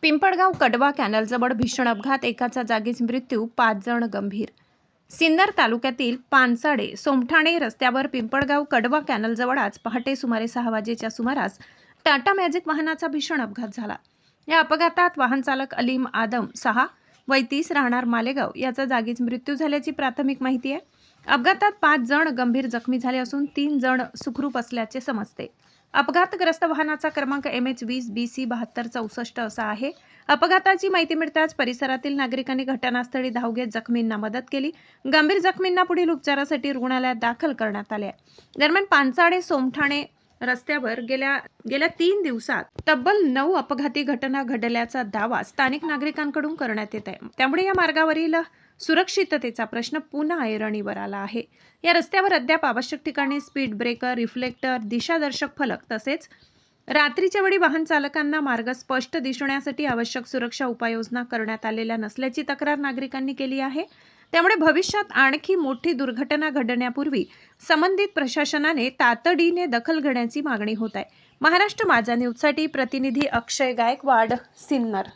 पिंपळगाव कडवा कॅनलजवळ भीषण अपघात, एकाचा जागीच मृत्यू, 5 जण गंभीर. सिन्नर तालुक्यातील पानसाडे सोमठाणे रस्त्यावर पिंपळगाव कडवा कॅनलजवळ आज पहाटे सुमारे 6 वाजेच्या सुमारास टाटा मॅजिक वाहनाचा भीषण अपघात झाला. या अपघातात वाहन चालक अलीम आदम 6 वय 30 राहणार मालेगाव याचा जागीच मृत्यू झाल्याची प्राथमिक माहिती आहे. अपघातात 5 जण गंभीर जखमी झाले असून 3 जण सुखरूप असल्याचे समजते. अपघातग्रस्त वाहनाचा क्रमांक MH20BC 7264 असा आहे. अपघाताची माहिती मिळताच परिसरातील नागरिकांनी घटनास्थळी धाव घेत जखमींना मदत केली. गंभीर जखमींना पुढील उपचारासाठी रुग्णालयात दाखल करण्यात आले. दरम्यान पानसाडे सोमठाणे रस्त्यावर गेल्या 3 दिवसात तब्बल 9 अपघाती घटना घडल्याचा दावा स्थानिक नागरिकांकडून करण्यात येत आहे. त्यामुळे या मार्गावरील सुरक्षिततेचा प्रश्न पुन्हा ऐरणीवर आला आहे. या रस्त्यावर अद्याप आवश्यक ठिकाणी स्पीड ब्रेकर, रिफ्लेक्टर, दिशादर्शक फलक तसेच रात्रीच्या वेळी वाहन चालकांना मार्ग स्पष्ट दिसण्यासाठी आवश्यक सुरक्षा उपाययोजना करण्यात आलेल्या नसल्याची तक्रार नागरिकांनी केली आहे. त्यामुळे भविष्यात आणखी मोठी दुर्घटना घडण्यापूर्वी संबंधित प्रशासनाने तातडीने दखल घेण्याची मागणी होत आहे. महाराष्ट्र माझा न्यूजसाठी प्रतिनिधी अक्षय गायकवाड, सिन्नर.